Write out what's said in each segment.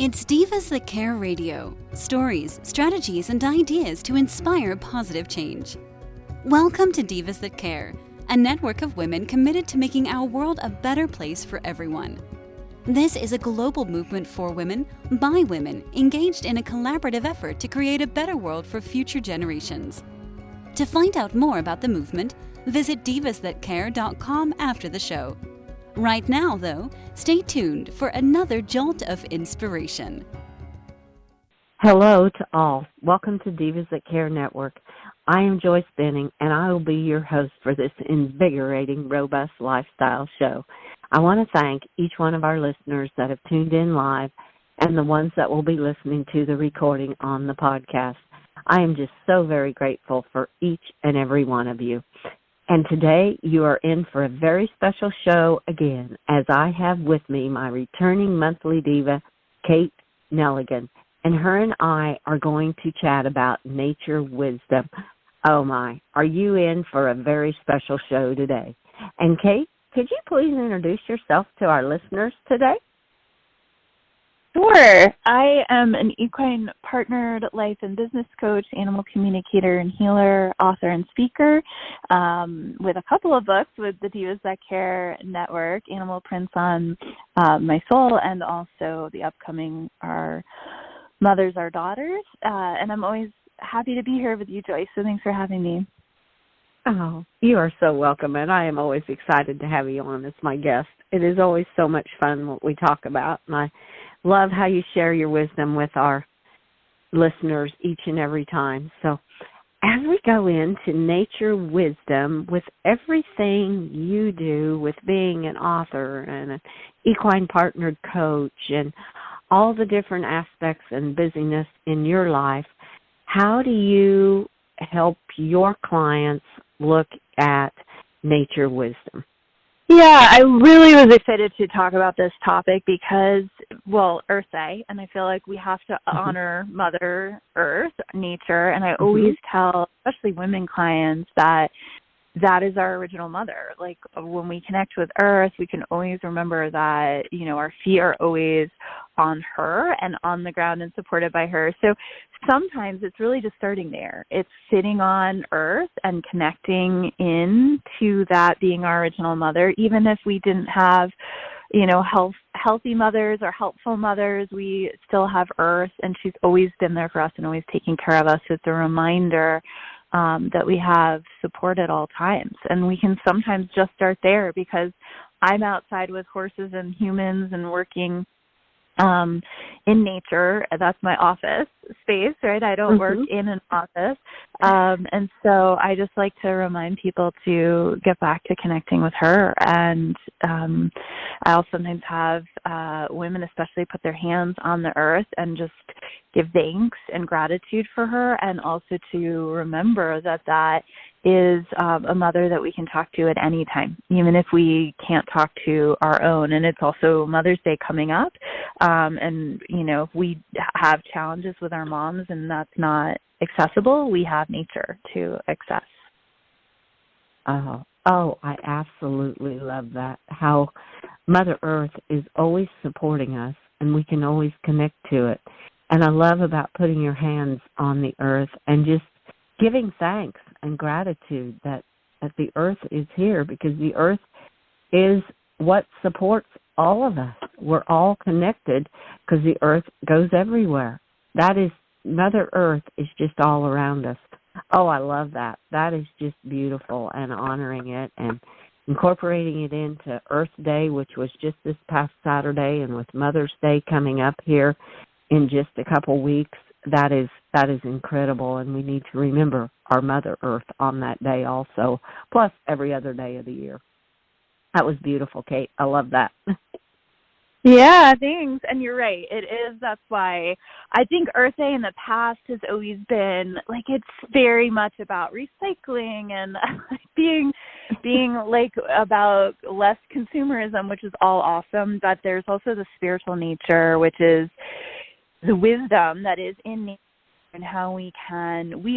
It's Divas That Care Radio. Stories, strategies, and ideas to inspire positive change. Welcome to Divas That Care, a network of women committed to making our world a better place for everyone. This is a global movement for women, by women, engaged in a collaborative effort to create a better world for future generations. To find out more about the movement, visit divasthatcare.com after the show. Right now, though, stay tuned for another jolt of inspiration. Hello to all. Welcome to Divas That Care Network. I am Joyce Benning, and I will be your host for this invigorating, robust lifestyle show. I want to thank each one of our listeners that have tuned in live and the ones that will be listening to the recording on the podcast. I am just so very grateful for each and every one of you. And today you are in for a very special show again, as I have with me my returning monthly diva, Kate Neligan. And her and I are going to chat about nature wisdom. Oh my, are you in for a very special show today? And Kate, could you please introduce yourself to our listeners today? Sure. I am an equine-partnered life and business coach, animal communicator and healer, author and speaker, with a couple of books with the Divas That Care Network, Animal Prints on My Soul, and also the upcoming Our Mothers, Our Daughters. And I'm always happy to be here with you, Joyce, so thanks for having me. Oh, you are so welcome, and I am always excited to have you on as my guest. It is always so much fun what we talk about, and I love how you share your wisdom with our listeners each and every time. So as we go into nature wisdom, with everything you do with being an author and an equine-partnered coach and all the different aspects and busyness in your life, how do you help your clients look at nature wisdom? Yeah, I really was excited to talk about this topic because, well, Earth Day, and I feel like we have to honor Mother Earth, nature, and I always tell, especially women clients, that is our original mother. Like, when we connect with Earth, we can always remember that, you know, our feet are always on her and on the ground and supported by her. So sometimes it's really just starting there. It's sitting on Earth and connecting in to that being our original mother. Even if we didn't have, you know, healthy mothers or helpful mothers, we still have Earth, and she's always been there for us and always taking care of us. So it's a reminder that we have support at all times. And we can sometimes just start there, because I'm outside with horses and humans and working in nature. That's my office space, right? I don't work in an office. And so I just like to remind people to get back to connecting with her. And I'll sometimes have women especially put their hands on the earth and just give thanks and gratitude for her, and also to remember that is a mother that we can talk to at any time, even if we can't talk to our own. And it's also Mother's Day coming up. And, you know, if we have challenges with our moms and that's not accessible, we have nature to access. Oh, I absolutely love that. How Mother Earth is always supporting us, and we can always connect to it. And I love about putting your hands on the earth and just giving thanks and gratitude that the earth is here, because the earth is what supports all of us. We're all connected because the earth goes everywhere. That is, Mother Earth is just all around us. Oh, I love that. That is just beautiful, and honoring it and incorporating it into Earth Day, which was just this past Saturday, and with Mother's Day coming up here in just a couple weeks. That is incredible, and we need to remember our Mother Earth on that day also, plus every other day of the year. That was beautiful, Kate. I love that. Yeah, thanks. And you're right. It is. That's why I think Earth Day in the past has always been, like, it's very much about recycling and being like about less consumerism, which is all awesome. But there's also the spiritual nature, which is the wisdom that is in nature and how we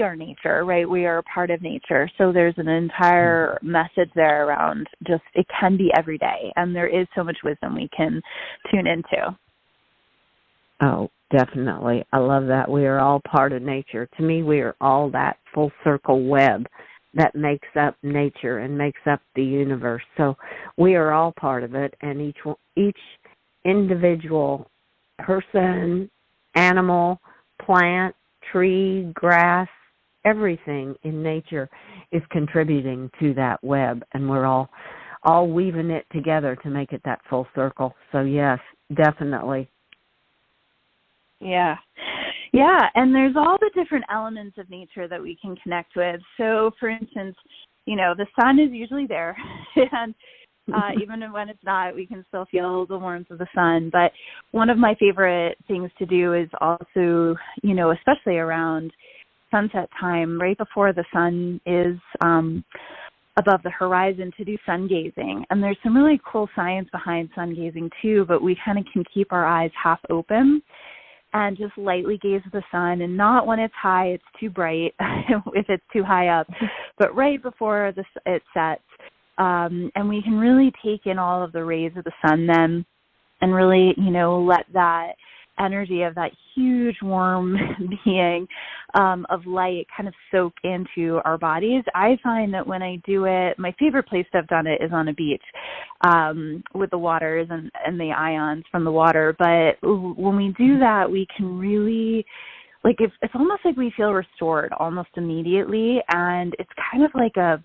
are nature, right? We are a part of nature. So there's an entire message there around just, it can be every day. And there is so much wisdom we can tune into. Oh, definitely. I love that. We are all part of nature. To me, we are all that full circle web that makes up nature and makes up the universe. So we are all part of it, and each individual person, animal, plant, tree, grass, everything in nature is contributing to that web, and we're all weaving it together to make it that full circle. So yes, definitely. Yeah. Yeah, and there's all the different elements of nature that we can connect with. So, for instance, the sun is usually there, and even when it's not, we can still feel the warmth of the sun. But one of my favorite things to do is also, especially around sunset time, right before the sun is above the horizon, to do sun gazing. And there's some really cool science behind sun gazing too, but we kind of can keep our eyes half open and just lightly gaze at the sun, and not when it's high, it's too bright, if it's too high up, but right before it sets. And we can really take in all of the rays of the sun then, and really, let that energy of that huge warm being of light kind of soak into our bodies. I find that when I do it, my favorite place to have done it is on a beach with the waters and the ions from the water. But when we do that, we can really, it's almost like we feel restored almost immediately, and it's kind of like a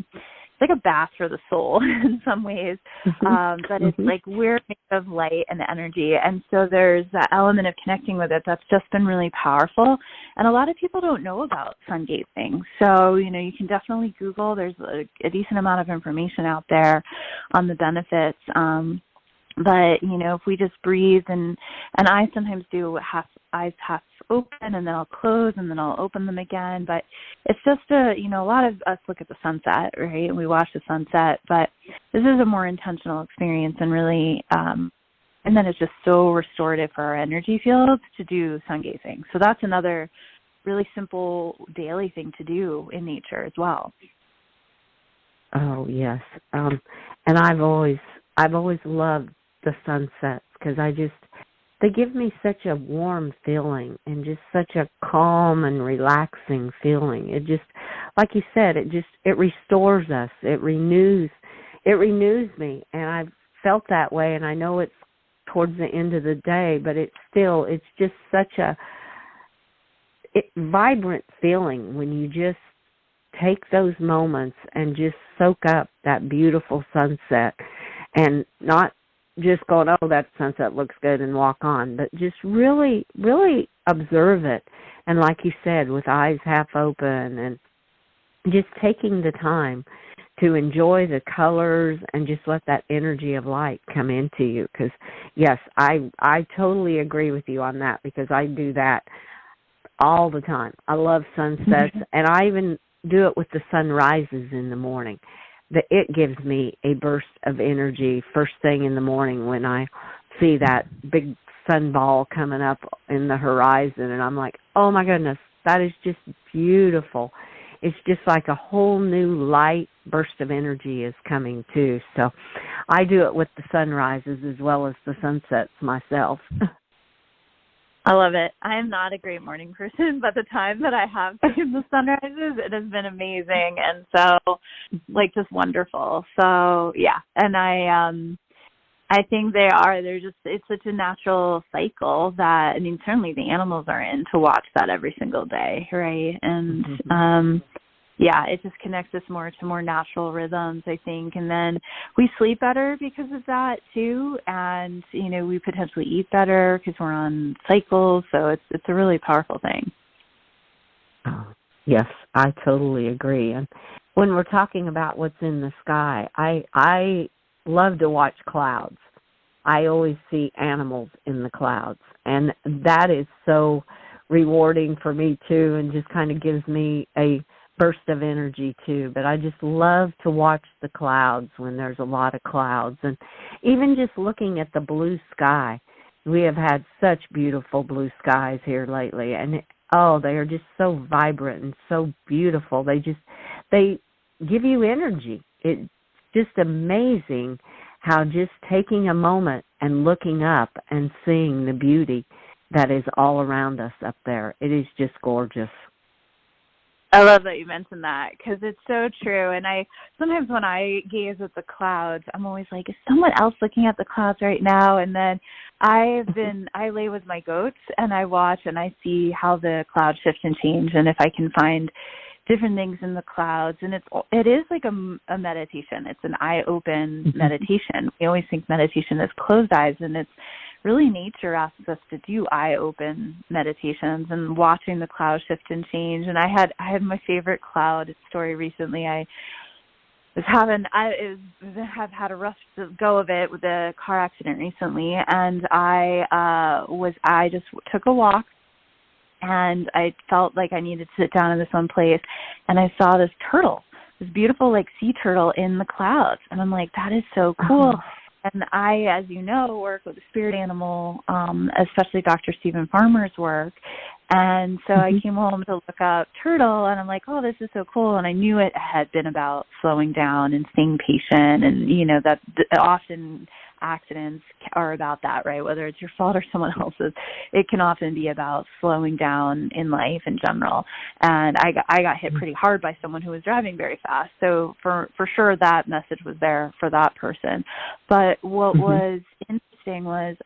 bath for the soul in some ways, but it's like we're made of light and energy, and so there's that element of connecting with it that's just been really powerful, and a lot of people don't know about sun gazing. So, you can definitely Google. There's a decent amount of information out there on the benefits, but, if we just breathe, and I sometimes do eyes half open, and then I'll close, and then I'll open them again. But it's just a lot of us look at the sunset, right? And we watch the sunset, but this is a more intentional experience, and really, and then it's just so restorative for our energy fields to do sun gazing. So that's another really simple daily thing to do in nature as well. Oh, yes. And I've always loved the sunsets, because they give me such a warm feeling and just such a calm and relaxing feeling. It just, like you said, it restores us. It renews me, and I've felt that way, and I know it's towards the end of the day, but it's just such a vibrant feeling when you just take those moments and just soak up that beautiful sunset, and not just going, oh, that sunset looks good, and walk on, but just really, really observe it. And like you said, with eyes half open, and just taking the time to enjoy the colors and just let that energy of light come into you. Because, yes, I totally agree with you on that, because I do that all the time. I love sunsets, and I even do it with the sunrises in the morning. It gives me a burst of energy first thing in the morning when I see that big sun ball coming up in the horizon, and I'm like, oh my goodness, that is just beautiful. It's just like a whole new light burst of energy is coming too. So I do it with the sunrises as well as the sunsets myself. I love it. I am not a great morning person, but the time that I have seen the sunrises, it has been amazing, and so, just wonderful. So, yeah, and I think it's such a natural cycle that, certainly the animals are in to watch that every single day, right? And, yeah, it just connects us more to more natural rhythms, I think. And then we sleep better because of that, too. And, we potentially eat better because we're on cycles. So it's a really powerful thing. Oh, yes, I totally agree. And when we're talking about what's in the sky, I love to watch clouds. I always see animals in the clouds. And that is so rewarding for me, too, and just kind of gives me a burst of energy too. But I just love to watch the clouds when there's a lot of clouds, and even just looking at the blue sky. We have had such beautiful blue skies here lately, and they are just so vibrant and so beautiful. They give you energy. It's just amazing how just taking a moment and looking up and seeing the beauty that is all around us up there. It is just gorgeous. I love that you mentioned that because it's so true. And sometimes when I gaze at the clouds, I'm always like, is someone else looking at the clouds right now? And then I lay with my goats and I watch and I see how the clouds shift and change, and if I can find different things in the clouds. And it is like a meditation. It's an eye-open meditation. We always think meditation is closed eyes, and it's really nature asks us to do eye-open meditations and watching the clouds shift and change. And I had my favorite cloud story recently. I have had a rough go of it with a car accident recently, and I just took a walk, and I felt like I needed to sit down in this one place, and I saw this turtle, this beautiful like sea turtle in the clouds, and I'm like, that is so cool. And I, as you know, work with a spirit animal, especially Dr. Stephen Farmer's work. And so I came home to look up turtle, and I'm like, oh, this is so cool. And I knew it had been about slowing down and staying patient, and, that often accidents are about that, right? Whether it's your fault or someone else's, it can often be about slowing down in life in general. And I got hit pretty hard by someone who was driving very fast. So for sure that message was there for that person. But what was interesting was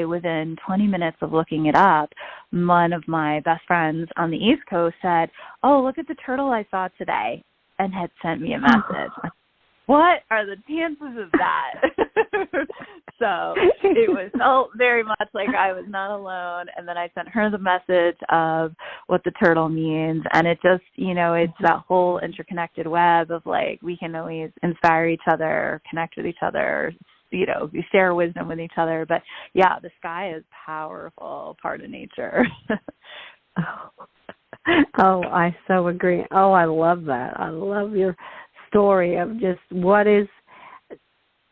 within 20 minutes of looking it up, one of my best friends on the East Coast said, oh, look at the turtle I saw today, and had sent me a message. What are the chances of that? So it felt very much like I was not alone. And then I sent her the message of what the turtle means. And it just, it's that whole interconnected web of like, we can always inspire each other, connect with each other, we share wisdom with each other. But yeah, the sky is powerful part of nature. Oh, I so agree. Oh, I love that. I love your story of just what is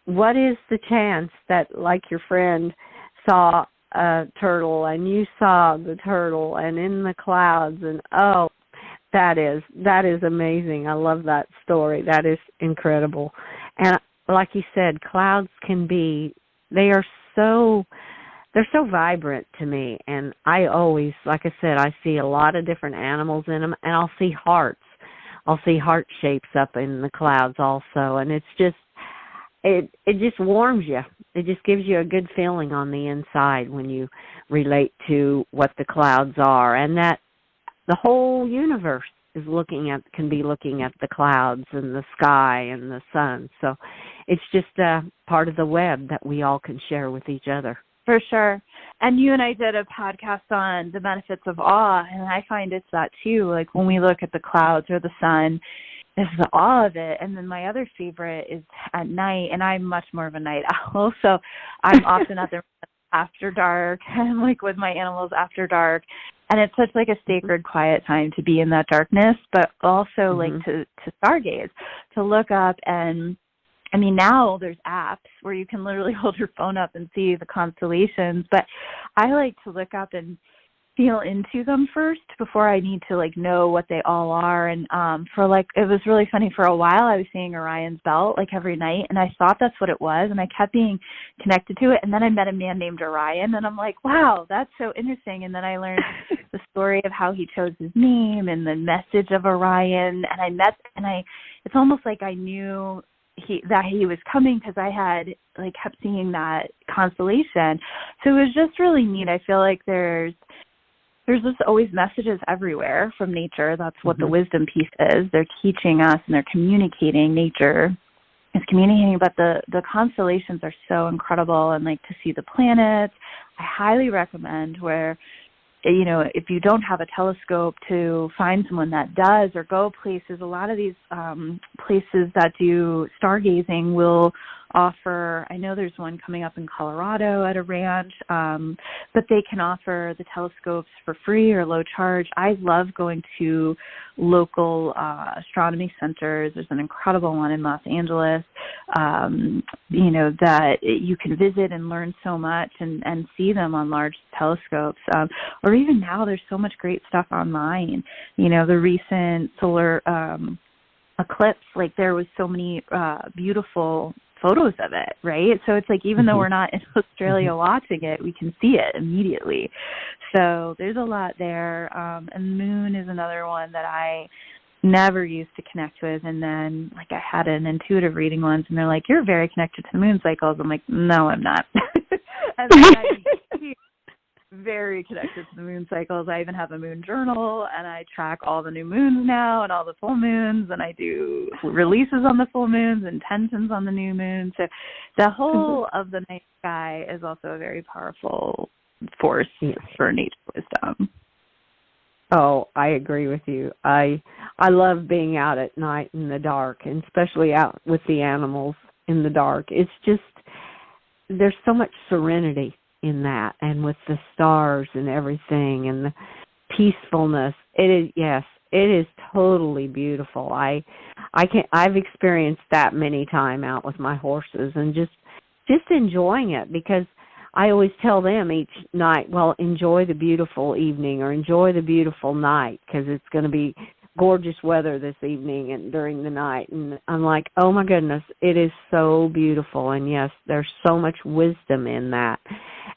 the chance that, like, your friend saw a turtle and you saw the turtle and in the clouds, and oh, that is amazing. I love that story. That is incredible. And like you said, clouds they're so vibrant to me, and I always, like I said, I see a lot of different animals in them, and I'll see hearts. I'll see heart shapes up in the clouds also, and it's just, it just warms you. It just gives you a good feeling on the inside when you relate to what the clouds are, and that the whole universe can be looking at the clouds and the sky and the sun. So it's just a part of the web that we all can share with each other. For sure. And you and I did a podcast on the benefits of awe, and I find it's that too. Like when we look at the clouds or the sun, it's the awe of it. And then my other favorite is at night, and I'm much more of a night owl, so I'm often out there after dark and like with my animals after dark. And it's such like a sacred, quiet time to be in that darkness, but also like to stargaze, to look up. And I mean, now there's apps where you can literally hold your phone up and see the constellations, but I like to look up and feel into them first before I need to like know what they all are. And it was really funny. For a while I was seeing Orion's belt like every night, and I thought that's what it was, and I kept being connected to it. And then I met a man named Orion, and I'm like, wow, that's so interesting. And then I learned the story of how he chose his name and the message of Orion, and it's almost like I knew that he was coming because I had like kept seeing that constellation. So it was just really neat. I feel like there's just always messages everywhere from nature. That's what the wisdom piece is. They're teaching us and they're communicating. Nature is communicating, but the constellations are so incredible, and like to see the planets. I highly recommend where, if you don't have a telescope, to find someone that does, or go places. A lot of these places that do stargazing will offer, I know there's one coming up in Colorado at a ranch, but they can offer the telescopes for free or low charge. I love going to local astronomy centers. There's an incredible one in Los Angeles, that you can visit and learn so much and see them on large telescopes. Or even now, there's so much great stuff online. The recent solar eclipse, like there was so many beautiful photos of it, right? So it's like, even though we're not in Australia watching it, we can see it immediately. So there's a lot there. And moon is another one that I never used to connect with. And then, like, I had an intuitive reading once, and they're like, you're very connected to the moon cycles. I'm like, no, I'm not. And then I'm very connected to the moon cycles. I even have a moon journal, and I track all the new moons now and all the full moons, and I do releases on the full moons, intentions on the new moon. So the whole of the night sky is also a very powerful force for nature wisdom. Oh, I agree with you. I love being out at night in the dark, and especially out with the animals in the dark. It's just, there's so much serenity in that, and with the stars and everything and the peacefulness. It is, yes, it is totally beautiful. I've experienced that many times out with my horses, and just enjoying it, because I always tell them each night, well, enjoy the beautiful evening or enjoy the beautiful night, because it's going to be gorgeous weather this evening and during the night. And I'm like, oh my goodness, it is so beautiful. And yes, there's so much wisdom in that.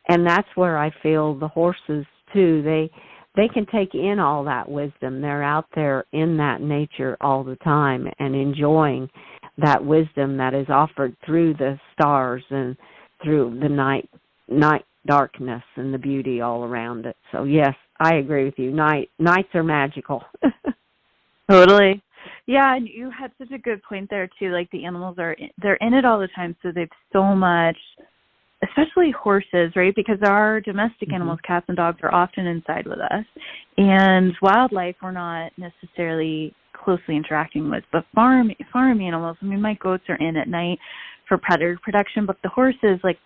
And that's where I feel the horses too, they can take in all that wisdom. They're out there in that nature all the time and enjoying that wisdom that is offered through the stars and through the night darkness and the beauty all around it. So yes, I agree with you. Nights are magical. Totally. Yeah, and you had such a good point there too. Like, the animals they're in it all the time, so they've so much, especially horses, right? Because our domestic animals, cats and dogs, are often inside with us. And wildlife we're not necessarily closely interacting with. But farm animals, I mean, my goats are in at night for predator protection, but the horses, like,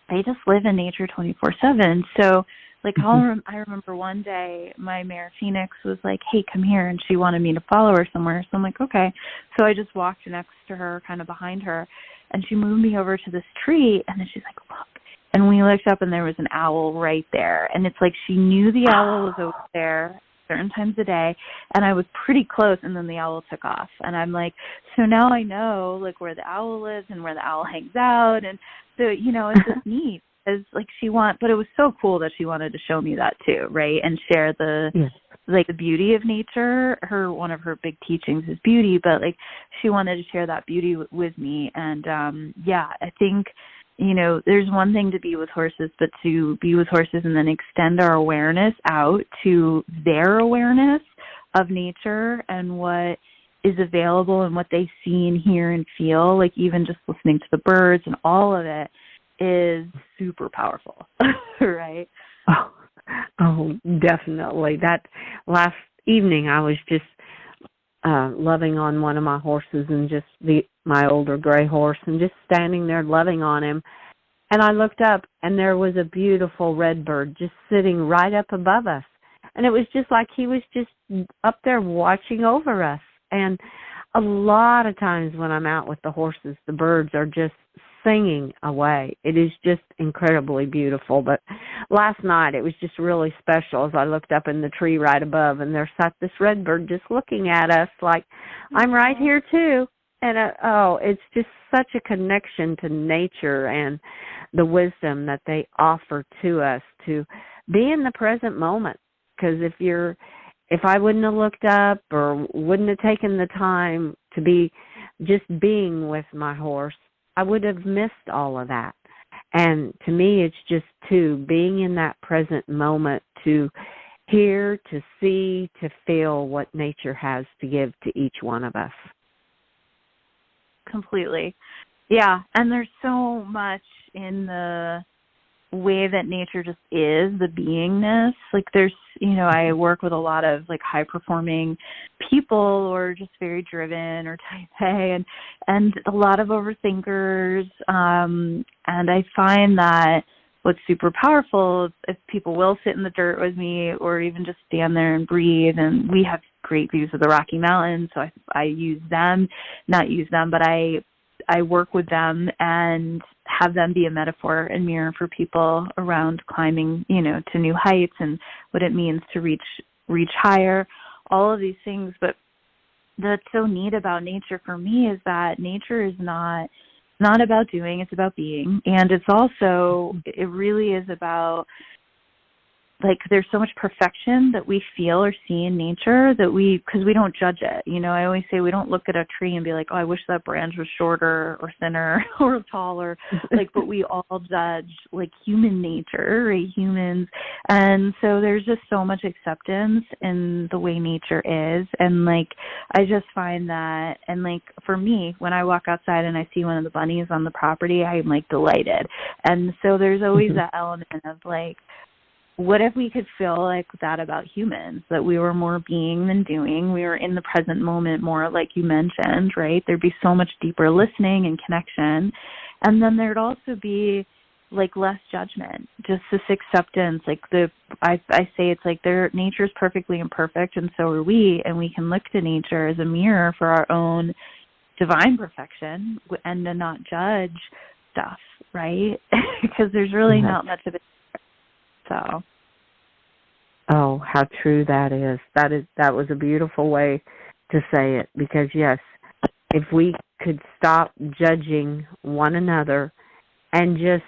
they just live in nature 24/7. So, like, I remember one day my mare Phoenix was like, hey, come here, and she wanted me to follow her somewhere. So I'm like, okay. So I just walked next to her, kind of behind her, and she moved me over to this tree, and then she's like, look. And we looked up, and there was an owl right there. And it's like she knew the owl was over there certain times a day, and I was pretty close, and then the owl took off. And I'm like, so now I know, like, where the owl lives and where the owl hangs out. And so, you know, it's just neat. Like, but it was so cool that she wanted to show me that too, right? And share the like the beauty of nature. One of her big teachings is beauty, but like, she wanted to share that beauty with me. And I think, you know, there's one thing to be with horses, but to be with horses and then extend our awareness out to their awareness of nature and what is available and what they see and hear and feel, like even just listening to the birds and all of it is super powerful, right? Oh, definitely. That last evening I was just loving on one of my horses, and just my older gray horse, and just standing there loving on him. And I looked up, and there was a beautiful red bird just sitting right up above us. And it was just like he was just up there watching over us. And a lot of times when I'm out with the horses, the birds are just singing away. It is just incredibly beautiful. But last night it was just really special as I looked up in the tree right above, and there sat this red bird just looking at us like, I'm right here too. And it's just such a connection to nature and the wisdom that they offer to us to be in the present moment. Because if I wouldn't have looked up or wouldn't have taken the time to be just being with my horse, I would have missed all of that. And to me, it's just being in that present moment, to hear, to see, to feel what nature has to give to each one of us. Completely. Yeah, and there's so much in the way that nature just is, the beingness. Like, there's, you know, I work with a lot of like high performing people, or just very driven or type A, and a lot of overthinkers. And I find that what's super powerful, if people will sit in the dirt with me or even just stand there and breathe, and we have great views of the Rocky Mountains, so I use them, but I work with them and have them be a metaphor and mirror for people around climbing, you know, to new heights and what it means to reach higher, all of these things. But that's so neat about nature for me is that nature is not not about doing, it's about being. And it's also, it really is about, like, there's so much perfection that we feel or see in nature that because we don't judge it. You know, I always say we don't look at a tree and be like, oh, I wish that branch was shorter or thinner or taller. Like, but we all judge, like, human nature, right? Humans. And so there's just so much acceptance in the way nature is. And, like, I just find that, and, like, for me, when I walk outside and I see one of the bunnies on the property, I'm, like, delighted. And so there's always that element of, like, what if we could feel like that about humans, that we were more being than doing? We were in the present moment more, like you mentioned, right? There'd be so much deeper listening and connection. And then there'd also be, like, less judgment, just this acceptance. Like, I say it's like nature's perfectly imperfect, and so are we, and we can look to nature as a mirror for our own divine perfection and to not judge stuff, right? Because there's really not much of it. So. Oh, how true that is. That was a beautiful way to say it, because yes, if we could stop judging one another and just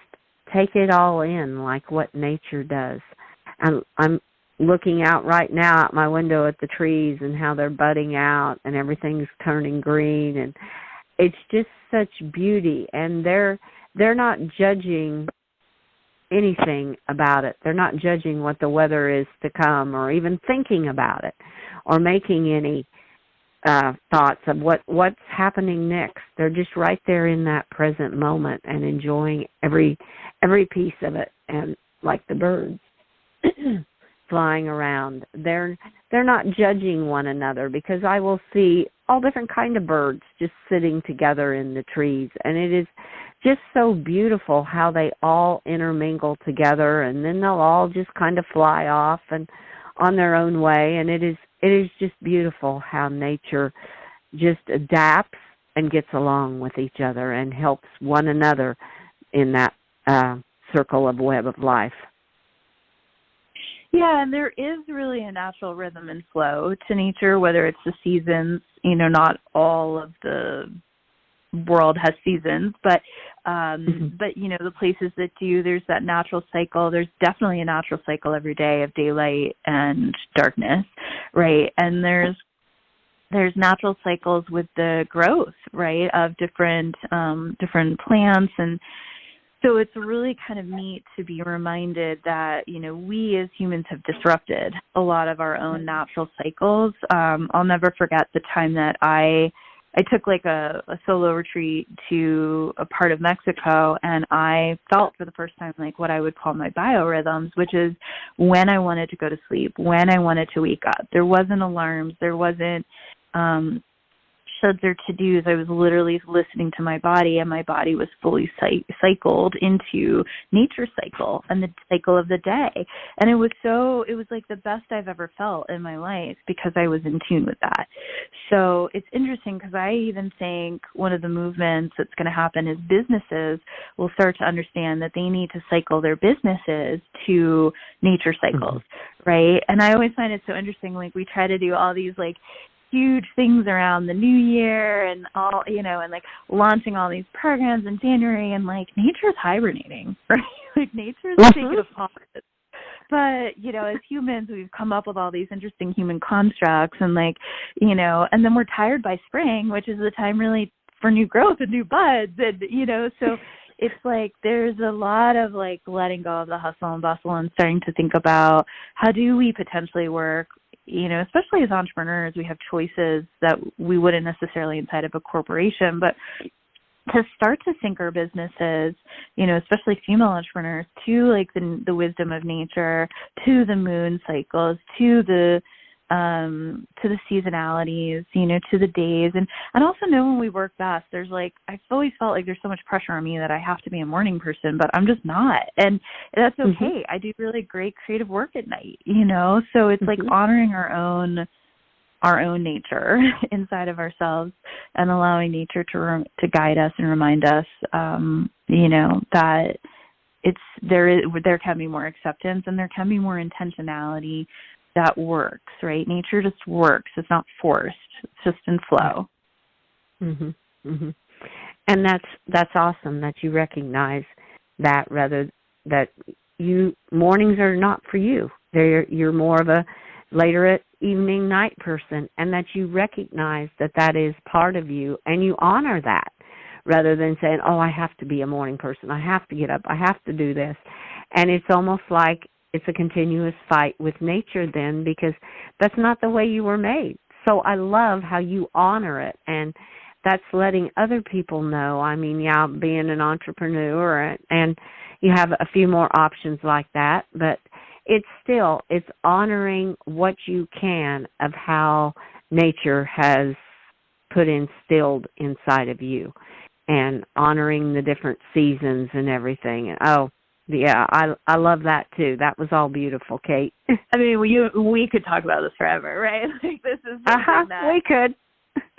take it all in like what nature does. And I'm looking out right now at my window at the trees and how they're budding out and everything's turning green, and it's just such beauty, and they're not judging anything about it. They're not judging what the weather is to come, or even thinking about it, or making any thoughts of what's happening next. They're just right there in that present moment and enjoying every piece of it. And like the birds flying around, they're not judging one another, because I will see all different kind of birds just sitting together in the trees, and it is just so beautiful how they all intermingle together, and then they'll all just kind of fly off and on their own way. And it is just beautiful how nature just adapts and gets along with each other and helps one another in that circle of web of life. Yeah, and there is really a natural rhythm and flow to nature, whether it's the seasons. You know, not all of the world has seasons, but you know, the places that do, there's that natural cycle. There's definitely a natural cycle every day of daylight and darkness, right? And there's natural cycles with the growth, right, of different plants. And so it's really kind of neat to be reminded that, you know, we as humans have disrupted a lot of our own natural cycles. I'll never forget the time that I took like a solo retreat to a part of Mexico, and I felt for the first time like what I would call my biorhythms, which is when I wanted to go to sleep, when I wanted to wake up. There wasn't alarms. There wasn't shoulds or to-dos. I was literally listening to my body, and my body was fully cycled into nature's cycle and the cycle of the day. And it was like the best I've ever felt in my life, because I was in tune with that. So it's interesting, because I even think one of the movements that's going to happen is businesses will start to understand that they need to cycle their businesses to nature cycles, right? And I always find it so interesting, like we try to do all these like huge things around the new year and all, you know, and like launching all these programs in January, and like nature's hibernating, right? Like nature's taking a pause. But, you know, as humans, we've come up with all these interesting human constructs, and like, you know, and then we're tired by spring, which is the time really for new growth and new buds, and, you know, so it's like there's a lot of like letting go of the hustle and bustle and starting to think about how do we potentially work. You know, especially as entrepreneurs, we have choices that we wouldn't necessarily inside of a corporation, but to start to sync our businesses, you know, especially female entrepreneurs, to like the wisdom of nature, to the moon cycles, to the seasonalities, you know, to the days, and also know when we work best. There's like, I've always felt like there's so much pressure on me that I have to be a morning person, but I'm just not, and that's okay. I do really great creative work at night, you know, so it's like honoring our own nature inside of ourselves, and allowing nature to guide us and remind us, you know, that there can be more acceptance, and there can be more intentionality that works, right? Nature just works. It's not forced. It's just in flow. And that's awesome that you recognize that, rather that mornings are not for you. You're more of a later at evening night person, and that you recognize that is part of you, and you honor that, rather than saying, oh, I have to be a morning person, I have to get up, I have to do this. And it's almost like it's a continuous fight with nature then, because that's not the way you were made. So I love how you honor it, and that's letting other people know. I mean, yeah, being an entrepreneur, and you have a few more options like that, but it's honoring what you can of how nature has instilled inside of you, and honoring the different seasons and everything. Oh, yeah, I love that too. That was all beautiful, Kate. I mean, we could talk about this forever, right? Like, this is something that we could.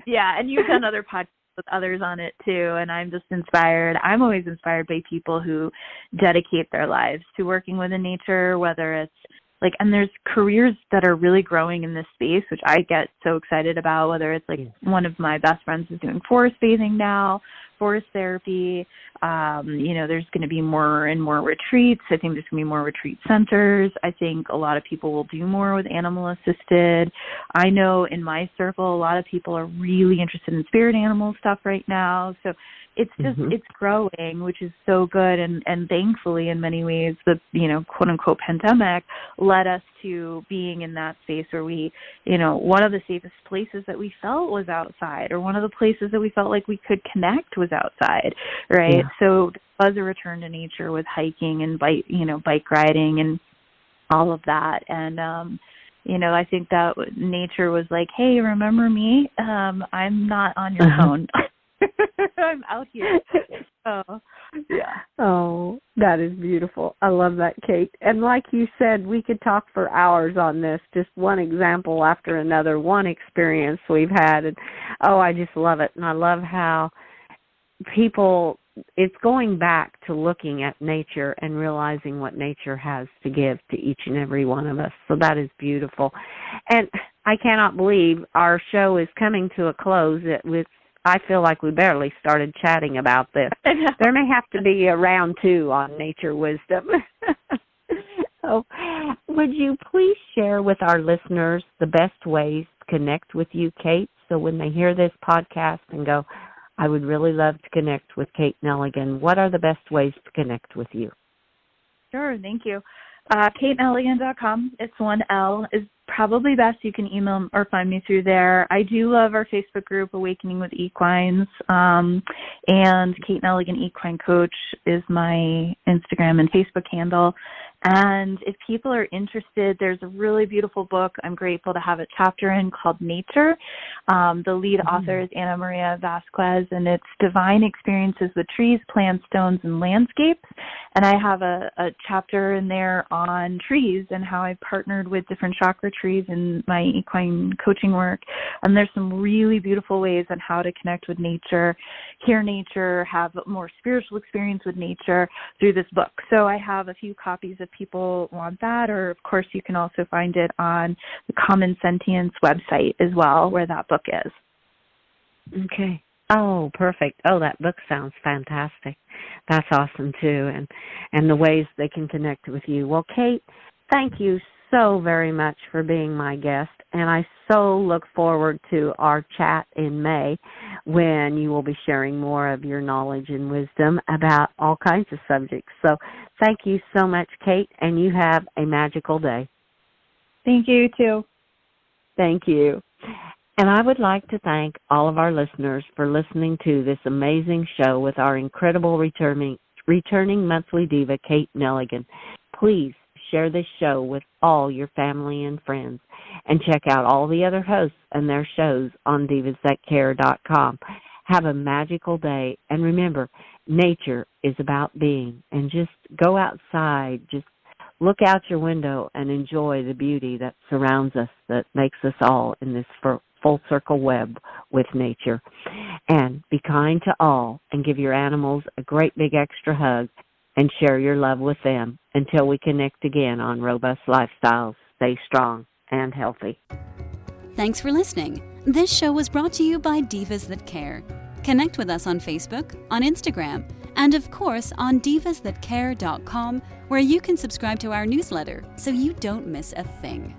Yeah, and you've done other podcasts with others on it too, and I'm just inspired. I'm always inspired by people who dedicate their lives to working within nature, whether it's like, and there's careers that are really growing in this space, which I get so excited about, whether it's like one of my best friends is doing forest bathing now, forest therapy. There's going to be more and more retreats. I think there's going to be more retreat centers. I think a lot of people will do more with animal assisted. I know in my circle, a lot of people are really interested in spirit animal stuff right now. So it's just, it's growing, which is so good. And thankfully, in many ways, the, quote unquote pandemic led us to being in that space where we, one of the safest places that we felt was outside, or one of the places that we felt like we could connect was outside, right? Yeah. So there was a return to nature with hiking and bike riding and all of that. And, I think that nature was like, hey, remember me? I'm not on your phone. I'm out here. Oh, yeah. Oh, that is beautiful. I love that, Kate. And like you said, we could talk for hours on this, just one example after another, one experience we've had. And, I just love it. And I love how it's going back to looking at nature and realizing what nature has to give to each and every one of us. So that is beautiful. And I cannot believe our show is coming to a close. I feel like we barely started chatting about this. There may have to be a round 2 on nature wisdom. So, would you please share with our listeners the best ways to connect with you, Kate, so when they hear this podcast and go, I would really love to connect with Kate Neligan, what are the best ways to connect with you? Sure, thank you. KateNeligan.com, it's one L, is probably best. You can email or find me through there. I do love our Facebook group, Awakening with Equines, and Kate Neligan Equine Coach is my Instagram and Facebook handle. And if people are interested, there's a really beautiful book I'm grateful to have a chapter in called Nature. The lead author is Ana Maria Vasquez, and it's Divine Experiences with Trees, Plants, Stones, and Landscapes. And I have a chapter in there on trees and how I partnered with different chakra trees in my equine coaching work. And there's some really beautiful ways on how to connect with nature, hear nature, have a more spiritual experience with nature through this book. So I have a few copies if people want that, or of course you can also find it on the Common Sentience website as well, where that book is. Okay. Oh, perfect. Oh, that book sounds fantastic. That's awesome too, and the ways they can connect with you. Well, Kate, thank you so very much for being my guest, and I so look forward to our chat in May when you will be sharing more of your knowledge and wisdom about all kinds of subjects. So thank you so much, Kate, and you have a magical day. Thank you, too. Thank you. And I would like to thank all of our listeners for listening to this amazing show with our incredible returning monthly diva, Kate Neligan. Please share this show with all your family and friends, and check out all the other hosts and their shows on divasthatcare.com. Have a magical day, and remember, nature is about being, and just go outside, just look out your window and enjoy the beauty that surrounds us, that makes us all in this full circle web with nature. And be kind to all, and give your animals a great big extra hug, and share your love with them. Until we connect again on Robust Lifestyles, stay strong and healthy. Thanks for listening. This show was brought to you by Divas That Care. Connect with us on Facebook, on Instagram, and of course on divasthatcare.com, where you can subscribe to our newsletter so you don't miss a thing.